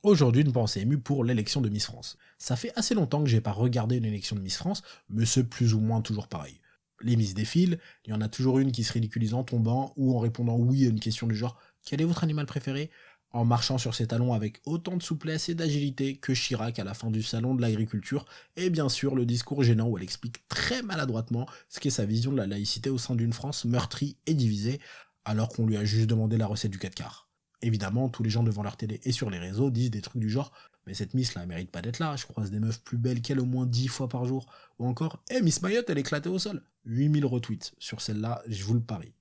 Aujourd'hui, une pensée émue pour l'élection de Miss France. Ça fait assez longtemps que j'ai pas regardé une élection de Miss France, mais c'est plus ou moins toujours pareil. Les Miss défilent, il y en a toujours une qui se ridiculise en tombant ou en répondant oui à une question du genre «Quel est votre animal préféré?» en marchant sur ses talons avec autant de souplesse et d'agilité que Chirac à la fin du salon de l'agriculture, et bien sûr le discours gênant où elle explique très maladroitement ce qu'est sa vision de la laïcité au sein d'une France meurtrie et divisée, alors qu'on lui a juste demandé la recette du 4 quarts. Évidemment, tous les gens devant leur télé et sur les réseaux disent des trucs du genre «Mais cette Miss là, elle mérite pas d'être là, je croise des meufs plus belles qu'elle au moins 10 fois par jour», ou encore Miss Mayotte, elle est éclatée au sol. 8000 retweets sur celle-là, je vous le parie.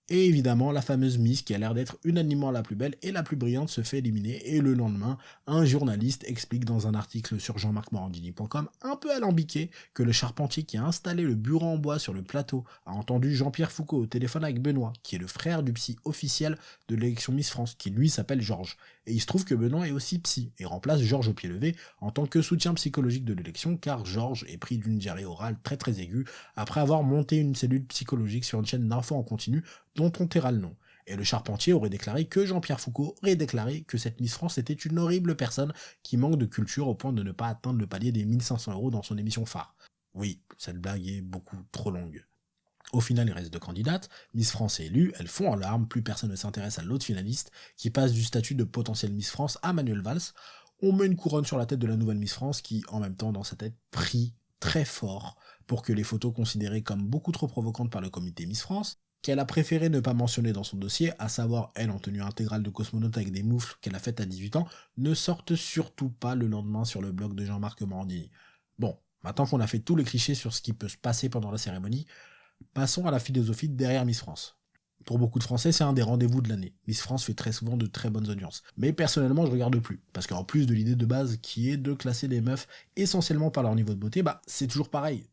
Et évidemment, la fameuse Miss qui a l'air d'être unanimement la plus belle et la plus brillante se fait éliminer, et le lendemain, un journaliste explique dans un article sur jean-marc-morandini.com un peu alambiqué que le charpentier qui a installé le bureau en bois sur le plateau a entendu Jean-Pierre Foucault au téléphone avec Benoît, qui est le frère du psy officiel de l'élection Miss France, qui lui s'appelle Georges. Et il se trouve que Benoît est aussi psy, et remplace Georges au pied levé en tant que soutien psychologique de l'élection, car Georges est pris d'une diarrhée orale très aiguë après avoir monté une cellule psychologique sur une chaîne d'infos en continu dont on taira le nom. Et le charpentier aurait déclaré que Jean-Pierre Foucault aurait déclaré que cette Miss France était une horrible personne qui manque de culture au point de ne pas atteindre le palier des 1500 € dans son émission phare. Oui, cette blague est beaucoup trop longue. Au final, il reste deux candidates. Miss France est élue, elles font en larmes, plus personne ne s'intéresse à l'autre finaliste, qui passe du statut de potentielle Miss France à Manuel Valls. On met une couronne sur la tête de la nouvelle Miss France qui, en même temps, dans sa tête, prie très fort pour que les photos considérées comme beaucoup trop provocantes par le comité Miss France, qu'elle a préféré ne pas mentionner dans son dossier, à savoir elle en tenue intégrale de cosmonaute avec des moufles qu'elle a faites à 18 ans, ne sortent surtout pas le lendemain sur le blog de Jean-Marc Morandini. Bon, maintenant qu'on a fait tous les clichés sur ce qui peut se passer pendant la cérémonie, passons à la philosophie derrière Miss France. Pour beaucoup de Français, c'est un des rendez-vous de l'année. Miss France fait très souvent de très bonnes audiences. Mais personnellement, je regarde plus. Parce qu'en plus de l'idée de base qui est de classer les meufs essentiellement par leur niveau de beauté, c'est toujours pareil.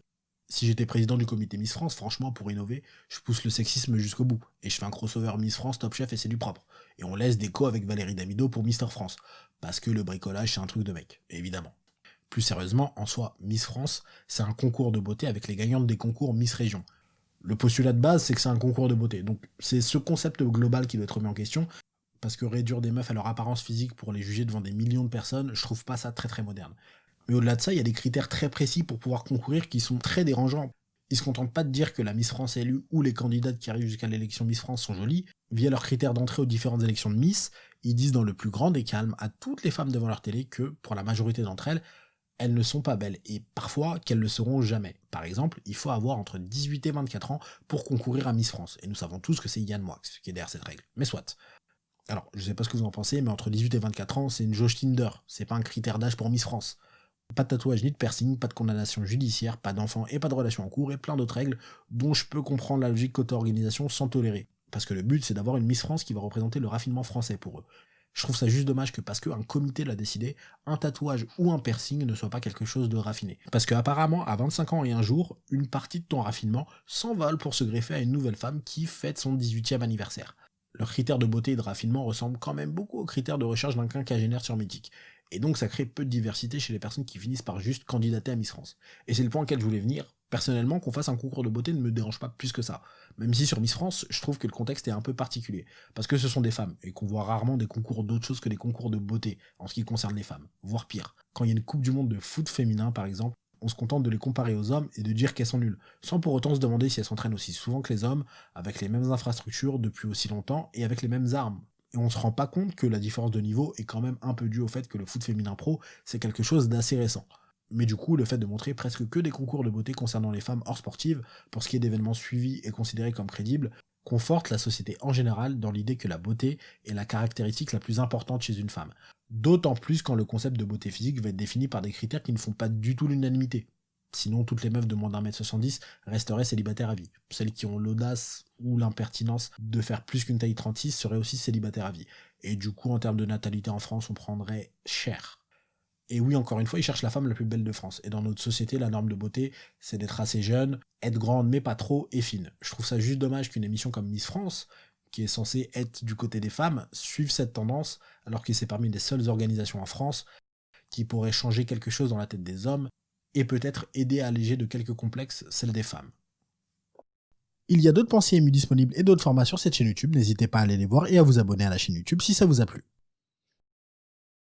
Si j'étais président du comité Miss France, franchement, pour innover, je pousse le sexisme jusqu'au bout. Et je fais un crossover Miss France, Top Chef et c'est du propre. Et on laisse des co avec Valérie Damido pour Mister France. Parce que le bricolage, c'est un truc de mec, évidemment. Plus sérieusement, en soi, Miss France, c'est un concours de beauté avec les gagnantes des concours Miss Région. Le postulat de base, c'est que c'est un concours de beauté. Donc c'est ce concept global qui doit être remis en question, parce que réduire des meufs à leur apparence physique pour les juger devant des millions de personnes, je trouve pas ça très moderne. Mais au-delà de ça, il y a des critères très précis pour pouvoir concourir qui sont très dérangeants. Ils se contentent pas de dire que la Miss France élue ou les candidates qui arrivent jusqu'à l'élection Miss France sont jolies. Via leurs critères d'entrée aux différentes élections de Miss, ils disent dans le plus grand des calmes à toutes les femmes devant leur télé que, pour la majorité d'entre elles, elles ne sont pas belles, et parfois qu'elles ne le seront jamais. Par exemple, il faut avoir entre 18 et 24 ans pour concourir à Miss France, et nous savons tous que c'est Yann Moix qui est derrière cette règle. Mais soit. Alors, je sais pas ce que vous en pensez, mais entre 18 et 24 ans, c'est une jauge Tinder, c'est pas un critère d'âge pour Miss France. Pas de tatouage ni de piercing, pas de condamnation judiciaire, pas d'enfant et pas de relation en cours, et plein d'autres règles dont je peux comprendre la logique qu'auto-organisation sans tolérer. Parce que le but, c'est d'avoir une Miss France qui va représenter le raffinement français pour eux. Je trouve ça juste dommage que parce qu'un comité l'a décidé, un tatouage ou un piercing ne soit pas quelque chose de raffiné. Parce que apparemment, à 25 ans et un jour, une partie de ton raffinement s'envole pour se greffer à une nouvelle femme qui fête son 18e anniversaire. Leurs critères de beauté et de raffinement ressemblent quand même beaucoup aux critères de recherche d'un quinquagénaire sur Mythique. Et donc ça crée peu de diversité chez les personnes qui finissent par juste candidater à Miss France. Et c'est le point auquel je voulais venir. Personnellement, qu'on fasse un concours de beauté ne me dérange pas plus que ça. Même si sur Miss France, je trouve que le contexte est un peu particulier. Parce que ce sont des femmes, et qu'on voit rarement des concours d'autre chose que des concours de beauté, en ce qui concerne les femmes. Voire pire. Quand il y a une coupe du monde de foot féminin, par exemple, on se contente de les comparer aux hommes et de dire qu'elles sont nulles, sans pour autant se demander si elles s'entraînent aussi souvent que les hommes, avec les mêmes infrastructures depuis aussi longtemps, et avec les mêmes armes. Et on se rend pas compte que la différence de niveau est quand même un peu due au fait que le foot féminin pro, c'est quelque chose d'assez récent. Mais du coup, le fait de montrer presque que des concours de beauté concernant les femmes hors sportives, pour ce qui est d'événements suivis et considérés comme crédibles, conforte la société en général dans l'idée que la beauté est la caractéristique la plus importante chez une femme. D'autant plus quand le concept de beauté physique va être défini par des critères qui ne font pas du tout l'unanimité. Sinon, toutes les meufs de moins d'1m70 resteraient célibataires à vie. Celles qui ont l'audace ou l'impertinence de faire plus qu'une taille 36 seraient aussi célibataires à vie. Et du coup, en termes de natalité en France, on prendrait cher. Et oui, encore une fois, ils cherchent la femme la plus belle de France. Et dans notre société, la norme de beauté, c'est d'être assez jeune, être grande mais pas trop, et fine. Je trouve ça juste dommage qu'une émission comme Miss France, qui est censée être du côté des femmes, suive cette tendance, alors que c'est parmi les seules organisations en France qui pourraient changer quelque chose dans la tête des hommes, et peut-être aider à alléger de quelques complexes celle des femmes. Il y a d'autres pensées émues disponibles et d'autres formats sur cette chaîne YouTube, n'hésitez pas à aller les voir et à vous abonner à la chaîne YouTube si ça vous a plu.